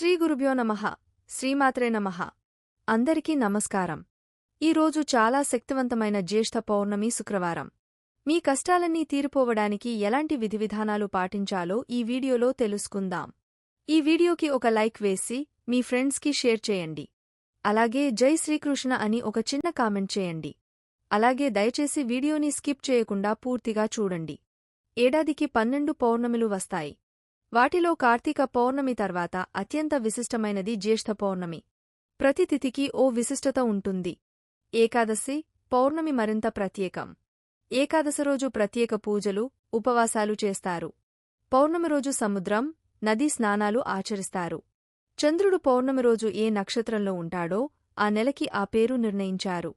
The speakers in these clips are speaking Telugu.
శ్రీ గురుభ్యో నమః శ్రీమాత్రే నమః అందరికీ నమస్కారం. ఈరోజు చాలా శక్తివంతమైన జ్యేష్ఠ పౌర్ణమి శుక్రవారం. మీ కష్టాలన్నీ తీరిపోవడానికి ఎలాంటి విధివిధానాలు పాటించాలో ఈ వీడియోలో తెలుసుకుందాం. ఈ వీడియోకి ఒక లైక్ వేసి మీ ఫ్రెండ్స్కి షేర్ చేయండి. అలాగే జై శ్రీకృష్ణ అని ఒక చిన్న కామెంట్ చేయండి. అలాగే దయచేసి వీడియోని స్కిప్ చేయకుండా పూర్తిగా చూడండి. ఏడాదికి 12 పౌర్ణమిలు వస్తాయి. వాటిలో కార్తీక పౌర్ణమి తర్వాత అత్యంత విశిష్టమైనది జ్యేష్ఠ పౌర్ణమి. ప్రతి తిథికి ఓ విశిష్టత ఉంటుంది. ఏకాదశి పౌర్ణమి మరింత ప్రత్యేకం. ఏకాదశి రోజు ప్రత్యేక పూజలు, ఉపవాసాలు చేస్తారు. పౌర్ణమి రోజు సముద్రం, నదీ స్నానాలు ఆచరిస్తారు. చంద్రుడు పౌర్ణమి రోజు ఏ నక్షత్రంలో ఉంటాడో ఆ నెలకి ఆ పేరు నిర్ణయించారు.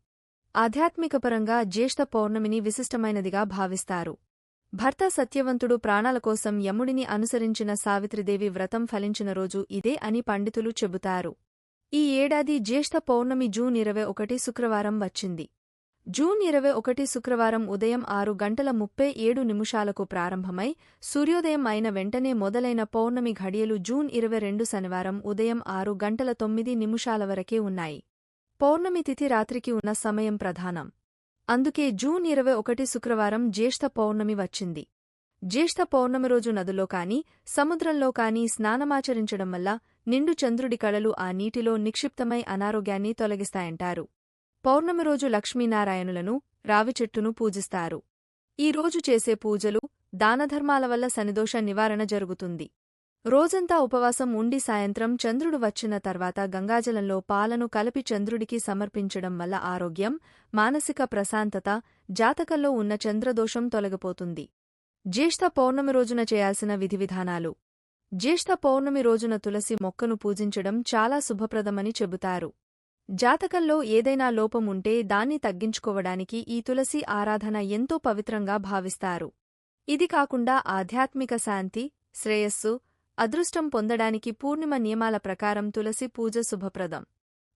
ఆధ్యాత్మికపరంగా జ్యేష్ఠ పౌర్ణమిని విశిష్టమైనదిగా భావిస్తారు. భర్త సత్యవంతుడు ప్రాణాల కోసం యముడిని అనుసరించిన సావిత్రిదేవి వ్రతం ఫలించిన రోజు ఇదే అని పండితులు చెబుతారు. ఈ ఏడాది జ్యేష్ఠ పౌర్ణమి జూన్ 21 శుక్రవారం వచ్చింది. జూన్ 21 శుక్రవారం ఉదయం 6:37 ప్రారంభమై సూర్యోదయం అయిన వెంటనే మొదలైన పౌర్ణమి ఘడియలు జూన్ 22 శనివారం ఉదయం 6:09 వరకే ఉన్నాయి. పౌర్ణమి తిథి రాత్రికి ఉన్న సమయం ప్రధానం. అందుకే జూన్ 21 శుక్రవారం జ్యేష్ఠ పౌర్ణమి వచ్చింది. జ్యేష్ఠ పౌర్ణమి రోజు నదులో కాని, సముద్రంలో కాని స్నానమాచరించడం వల్ల నిండు చంద్రుడి కళలు ఆ నీటిలో నిక్షిప్తమై అనారోగ్యాన్ని తొలగిస్తాయంటారు. పౌర్ణమి రోజు లక్ష్మీనారాయణులను, రావిచెట్టును పూజిస్తారు. ఈ రోజు చేసే పూజలు, దానధర్మాల వల్ల శనిదోష నివారణ జరుగుతుంది. రోజంతా ఉపవాసం ఉండి సాయంత్రం చంద్రుడు వచ్చిన తర్వాత గంగాజలంలో పాలను కలిపి చంద్రుడికి సమర్పించడం వల్ల ఆరోగ్యం, మానసిక ప్రశాంతత, జాతకంలో ఉన్న చంద్రదోషం తొలగిపోతుంది. జ్యేష్ఠ పౌర్ణమి రోజున చేయాల్సిన విధివిధానాలు. జ్యేష్ఠ పౌర్ణమి రోజున తులసి మొక్కను పూజించడం చాలా శుభప్రదమని చెబుతారు. జాతకంలో ఏదైనా లోపం ఉంటే దాన్ని తగ్గించుకోవడానికి ఈ తులసి ఆరాధన ఎంతో పవిత్రంగా భావిస్తారు. ఇది కాకుండా ఆధ్యాత్మిక శాంతి, శ్రేయస్సు, అదృష్టం పొందడానికి పూర్ణిమ నియమాల ప్రకారం తులసి పూజ శుభప్రదం.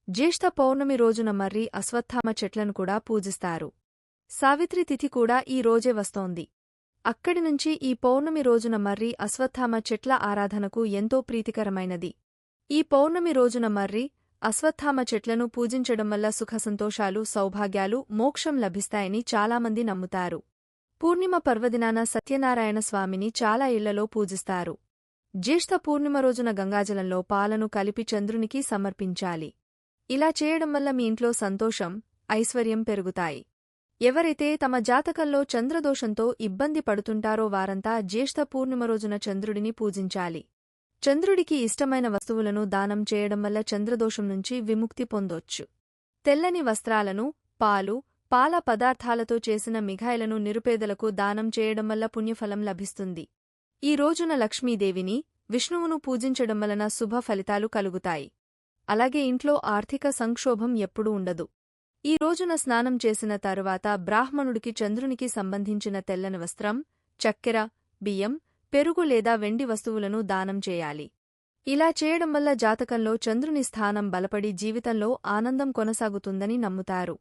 జ్యేష్ఠ పౌర్ణమి రోజున మర్రి, అశ్వత్థామ చెట్లను కూడా పూజిస్తారు. సావిత్రి తిథి కూడా ఈ రోజే వస్తోంది. అక్కడి నుంచి ఈ పౌర్ణమి రోజున మర్రి, అశ్వత్థామ చెట్ల ఆరాధనకు ఎంతో ప్రీతికరమైనది. ఈ పౌర్ణమి రోజున మర్రి, అశ్వత్థామ చెట్లను పూజించడం వల్ల సుఖసంతోషాలు, సౌభాగ్యాలు, మోక్షం లభిస్తాయని చాలామంది నమ్ముతారు. పూర్ణిమ పర్వదినాన సత్యనారాయణ స్వామిని చాలా ఇళ్లలో పూజిస్తారు. జ్యేష్ఠ పూర్ణిమ రోజున గంగాజలంలో పాలను కలిపి చంద్రునికి సమర్పించాలి. ఇలా చేయడం వల్ల మీ ఇంట్లో సంతోషం, ఐశ్వర్యం పెరుగుతాయి. ఎవరైతే తమ జాతకంలో చంద్రదోషంతో ఇబ్బంది పడుతుంటారో వారంతా జ్యేష్ఠ పూర్ణిమ రోజున చంద్రుడిని పూజించాలి. చంద్రుడికి ఇష్టమైన వస్తువులను దానం చేయడం వల్ల చంద్రదోషం నుంచి విముక్తి పొందొచ్చు. తెల్లని వస్త్రాలను, పాలు, పాల పదార్థాలతో చేసిన మిఠాయిలను నిరుపేదలకు దానం చేయడం వల్ల పుణ్యఫలం లభిస్తుంది. ఈ రోజున లక్ష్మీదేవిని, విష్ణువును పూజించడం వలన శుభ ఫలితాలు కలుగుతాయి. అలాగే ఇంట్లో ఆర్థిక సంక్షోభం ఎప్పుడూ ఉండదు. ఈ రోజున స్నానం చేసిన తరువాత బ్రాహ్మణుడికి చంద్రునికి సంబంధించిన తెల్లని వస్త్రం, చక్కెర, బియ్యం, పెరుగు లేదా వెండి వస్తువులను దానం చేయాలి. ఇలా చేయడం వల్ల జాతకంలో చంద్రుని స్థానం బలపడి జీవితంలో ఆనందం కొనసాగుతుందని నమ్ముతారు.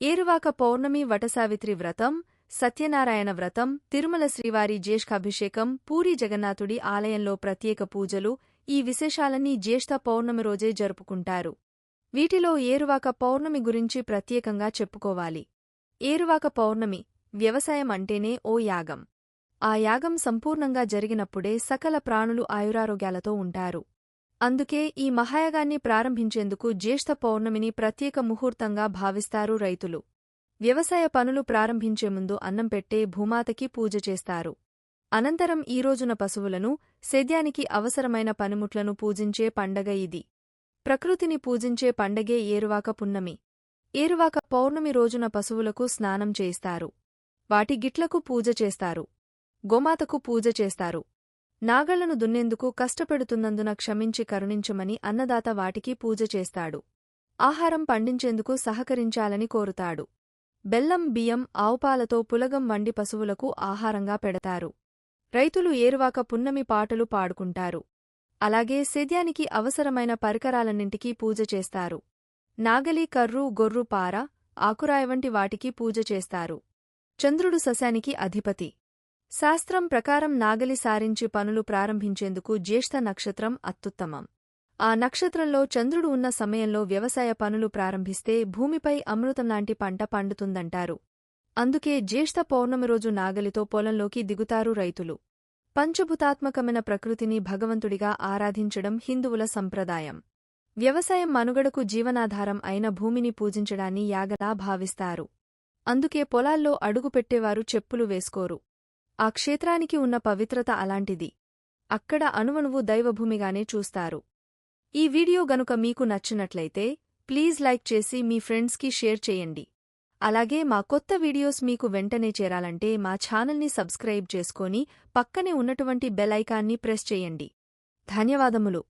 ఏరువాక పౌర్ణమి, వటసావిత్రి వ్రతం, సత్యనారాయణ వ్రతం, తిరుమల శ్రీవారి జ్యేష్ఠాభిషేకం, పూరీ జగన్నాథుడి ఆలయంలో ప్రత్యేక పూజలు ఈ విశేషాలన్నీ జ్యేష్ఠ పౌర్ణమి రోజే జరుపుకుంటారు. వీటిలో ఏరువాక పౌర్ణమి గురించి ప్రత్యేకంగా చెప్పుకోవాలి. ఏరువాక పౌర్ణమి, వ్యవసాయం అంటేనే ఓ యాగం. ఆ యాగం సంపూర్ణంగా జరిగినప్పుడే సకల ప్రాణులు ఆయురారోగ్యాలతో ఉంటారు. అందుకే ఈ మహాయాగాన్ని ప్రారంభించేందుకు జ్యేష్ఠ పౌర్ణమిని ప్రత్యేక ముహూర్తంగా భావిస్తారు రైతులు. వ్యవసాయ పనులు ప్రారంభించే ముందు అన్నం పెట్టే భూమాతకి పూజ చేస్తారు. అనంతరం ఈ రోజున పశువులను, సేద్యానికి అవసరమైన పనిముట్లను పూజించే పండగ ఇది. ప్రకృతిని పూజించే పండగే ఏరువాక పున్నమి. ఏరువాక పౌర్ణమి రోజున పశువులకు స్నానం చేయిస్తారు. వాటి గిట్లకు పూజ చేస్తారు. గోమాతకు పూజ చేస్తారు. నాగళ్లను దున్నేందుకు కష్టపెడుతున్నందున క్షమించి కరుణించమని అన్నదాత వాటికి పూజ చేస్తాడు. ఆహారం పండించేందుకు సహకరించాలని కోరుతాడు. బెల్లం, బియ్యం, ఆవుపాలతో పులగం వండి పశువులకు ఆహారంగా పెడతారు. రైతులు ఏరువాక పున్నమి పాటలు పాడుకుంటారు. అలాగే సేద్యానికి అవసరమైన పరికరాలన్నింటికీ పూజ చేస్తారు. నాగలి, కర్రు, గొర్రు, పార, ఆకురాయ వంటి వాటికి పూజ చేస్తారు. చంద్రుడు సస్యానికి అధిపతి. శాస్త్రం ప్రకారం నాగలి సారించి పనులు ప్రారంభించేందుకు జ్యేష్ఠ నక్షత్రం అత్యుత్తమం. ఆ నక్షత్రంలో చంద్రుడు ఉన్న సమయంలో వ్యవసాయ పనులు ప్రారంభిస్తే భూమిపై అమృతంలాంటి పంట పండుతుందంటారు. అందుకే జ్యేష్ఠ పౌర్ణమి రోజు నాగలితో పొలంలోకి దిగుతారు రైతులు. పంచభూతాత్మకమైన ప్రకృతిని భగవంతుడిగా ఆరాధించడం హిందువుల సంప్రదాయం. వ్యవసాయం మనుగడకు జీవనాధారం అయిన భూమిని పూజించడాన్ని యాగలా భావిస్తారు. అందుకే పొలాల్లో అడుగుపెట్టేవారు చెప్పులు వేసుకోరు. ఆ క్షేత్రానికి ఉన్న పవిత్రత అలాంటిది. అక్కడ అణువణువు దైవభూమిగానే చూస్తారు. ఈ వీడియో గనుక మీకు నచ్చినట్లయితే ప్లీజ్ లైక్ చేసి మీ ఫ్రెండ్స్కి షేర్ చేయండి. అలాగే మా కొత్త వీడియోస్ మీకు వెంటనే చేరాలంటే మా ఛానల్ని సబ్స్క్రైబ్ చేసుకొని పక్కనే ఉన్నటువంటి బెల్ ఐకాన్ని ప్రెస్ చేయండి. ధన్యవాదములు.